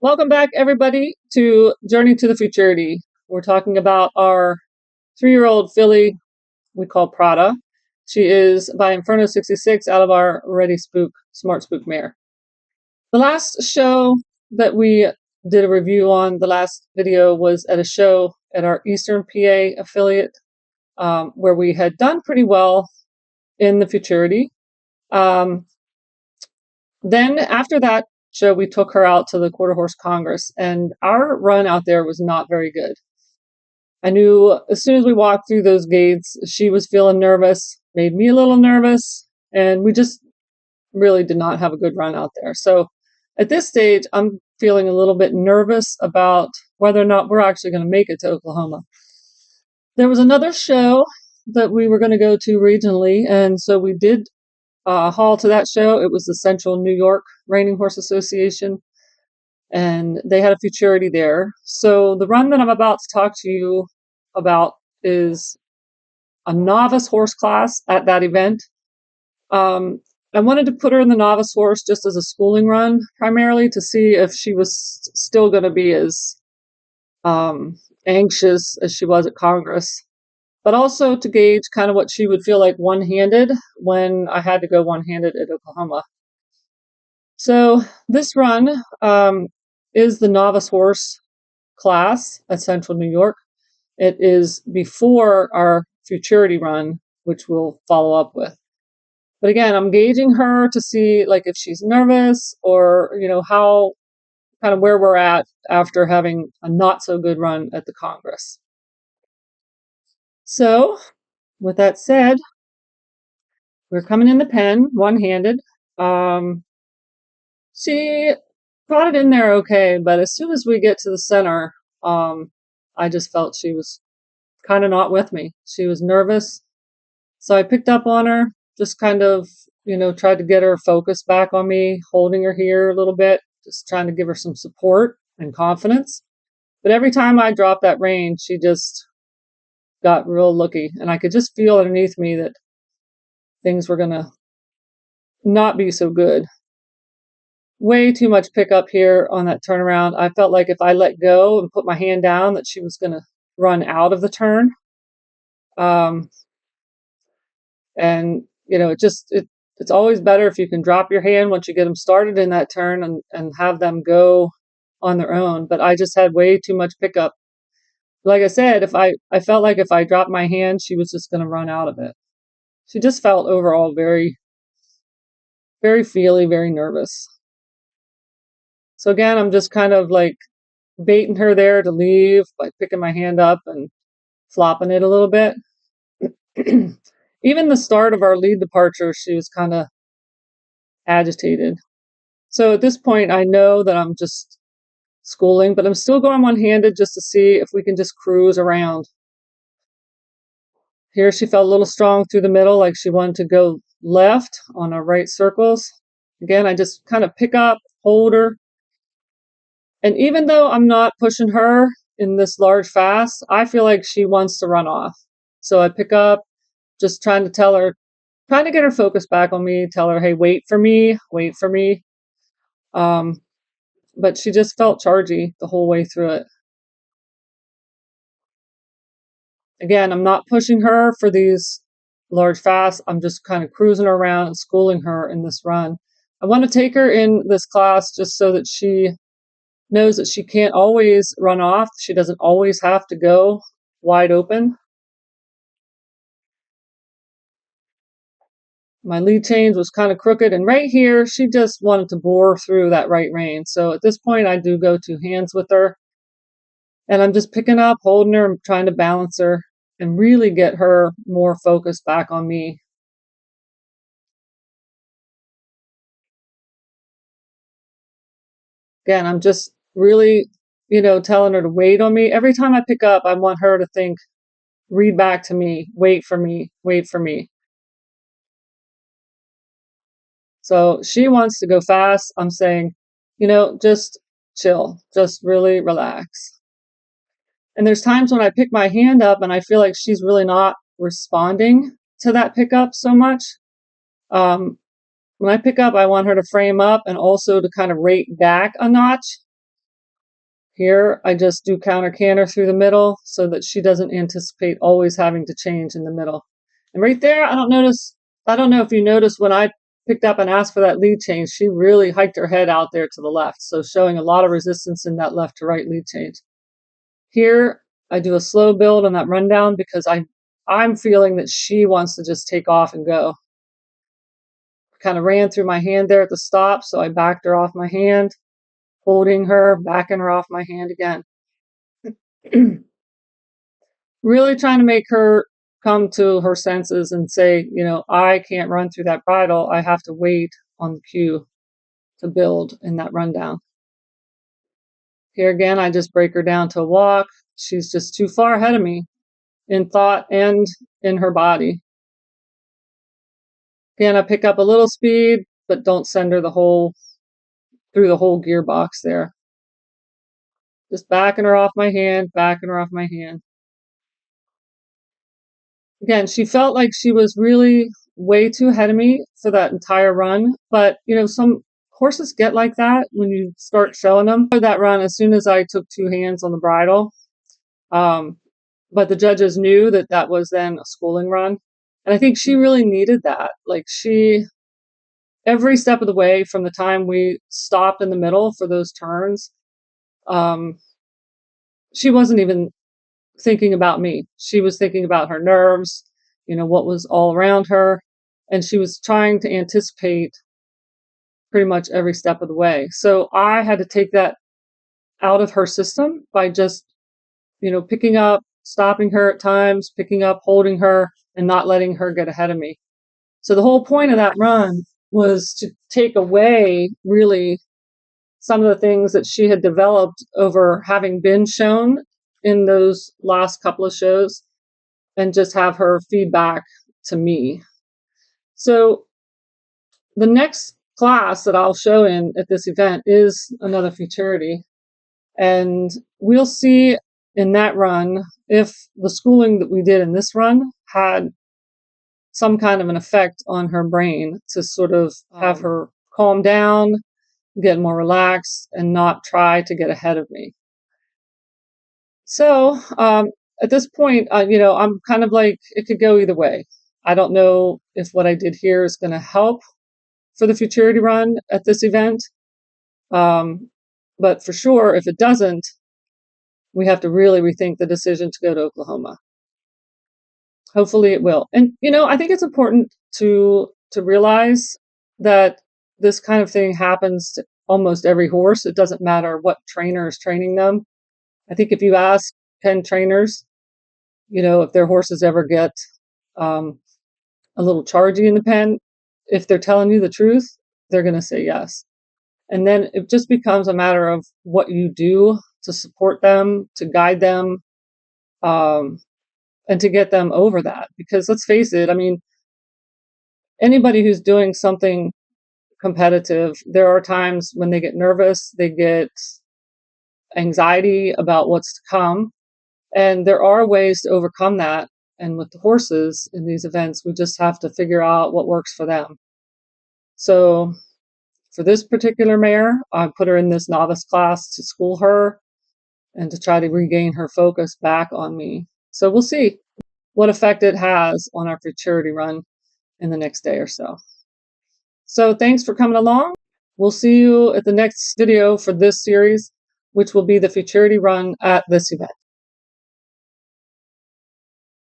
Welcome back, everybody, to Journey to the Futurity. We're talking about our 3-year-old filly we call Prada. She is by Inferno 66 out of our Ready Spook, Smart Spook mare. The last show that we did a review on, the last video, was at a show at our Eastern PA affiliate where we had done pretty well in the Futurity. Then after that show, we took her out to the Quarter Horse Congress, and our run out there was not very good. I knew as soon as we walked through those gates, she was feeling nervous, made me a little nervous, and we just really did not have a good run out there. So at this stage, I'm feeling a little bit nervous about whether or not we're actually going to make it to Oklahoma. There was another show that we were going to go to regionally, and so we did haul to that show. It was the Central New York Reining Horse Association, and they had a Futurity there. So the run that I'm about to talk to you about is a novice horse class at that event. I wanted to put her in the novice horse just as a schooling run, primarily to see if she was still going to be as anxious as she was at Congress, but also to gauge kind of what she would feel like one-handed when I had to go one-handed at Oklahoma. So this run is the novice horse class at Central New York. It is before our Futurity run, which we'll follow up with. But again, I'm gauging her to see like if she's nervous or, how kind of where we're at after having a not so good run at the Congress. So with that said, we're coming in the pen one-handed. She got it in there okay, but as soon as we get to the center, I just felt she was kind of not with me. She was nervous. So I picked up on her, just kind of, tried to get her focus back on me, holding her here a little bit, just trying to give her some support and confidence. But every time I dropped that rein, she just got real looky, and I could just feel underneath me that things were going to not be so good. Way too much pickup here on that turnaround. I felt like if I let go and put my hand down that she was going to run out of the turn. And, it's always better if you can drop your hand once you get them started in that turn and have them go on their own. But I just had way too much pickup. Like I said, I felt like if I dropped my hand, she was just going to run out of it. She just felt overall very, very feely, very nervous. So again, I'm just kind of like baiting her there to leave by picking my hand up and flopping it a little bit. Even the start of our lead departure, she was kind of agitated. So at this point, I know that I'm just schooling, but I'm still going one-handed just to see if we can just cruise around. Here she felt a little strong through the middle, like she wanted to go left on our right circles. Again, I just kind of pick up, hold her. And even though I'm not pushing her in this large fast, I feel like she wants to run off. So I pick up, just trying to tell her, trying to get her focus back on me, tell her, hey, wait for me, wait for me. But she just felt chargy the whole way through it. Again, I'm not pushing her for these large fasts. I'm just kind of cruising her around and schooling her in this run. I want to take her in this class just so that she knows that she can't always run off. She doesn't always have to go wide open. My lead change was kind of crooked, and right here, she just wanted to bore through that right rein. So at this point, I do go to hands with her, and I'm just picking up, holding her, and trying to balance her and really get her more focused back on me. Again, I'm just really, telling her to wait on me. Every time I pick up, I want her to think, read back to me, wait for me, wait for me. So she wants to go fast. I'm saying, just chill, just really relax. And there's times when I pick my hand up and I feel like she's really not responding to that pickup so much. When I pick up, I want her to frame up and also to kind of rate back a notch. Here, I just do counter canter through the middle so that she doesn't anticipate always having to change in the middle. And right there, I don't know if you noticed when I picked up and asked for that lead change, she really hiked her head out there to the left. So showing a lot of resistance in that left to right lead change. Here, I do a slow build on that rundown because I'm feeling that she wants to just take off and go. Kind of ran through my hand there at the stop, so I backed her off my hand, holding her, backing her off my hand again. Really trying to make her come to her senses and say, I can't run through that bridle. I have to wait on the cue to build in that rundown. Here again, I just break her down to a walk. She's just too far ahead of me in thought and in her body. Again, I pick up a little speed, but don't send her through the whole gearbox there. Just backing her off my hand, backing her off my hand. Again, she felt like she was really way too ahead of me for that entire run. But, some horses get like that when you start showing them. For that run, as soon as I took two hands on the bridle, but the judges knew that that was then a schooling run. And I think she really needed that. Like every step of the way from the time we stopped in the middle for those turns, she wasn't even thinking about me. She was thinking about her nerves, what was all around her. And she was trying to anticipate pretty much every step of the way. So I had to take that out of her system by just, picking up, stopping her at times, picking up, holding her, and not letting her get ahead of me. So the whole point of that run was to take away really some of the things that she had developed over having been shown in those last couple of shows and just have her feedback to me. So the next class that I'll show in at this event is another Futurity. And we'll see in that run if the schooling that we did in this run had some kind of an effect on her brain to sort of have her calm down, get more relaxed, and not try to get ahead of me. So at this point, I'm kind of like, it could go either way. I don't know if what I did here is going to help for the Futurity run at this event. But for sure, if it doesn't, we have to really rethink the decision to go to Oklahoma. Hopefully it will. And, I think it's important to realize that this kind of thing happens to almost every horse. It doesn't matter what trainer is training them. I think if you ask 10 trainers, if their horses ever get a little chargy in the pen, if they're telling you the truth, they're going to say yes. And then it just becomes a matter of what you do to support them, to guide them, and to get them over that. Because let's face it, anybody who's doing something competitive, there are times when they get nervous, they get anxiety about what's to come. And there are ways to overcome that. And with the horses in these events, we just have to figure out what works for them. So for this particular mare, I put her in this novice class to school her and to try to regain her focus back on me. So we'll see what effect it has on our Futurity run in the next day or so. So thanks for coming along. We'll see you at the next video for this series, which will be the Futurity run at this event.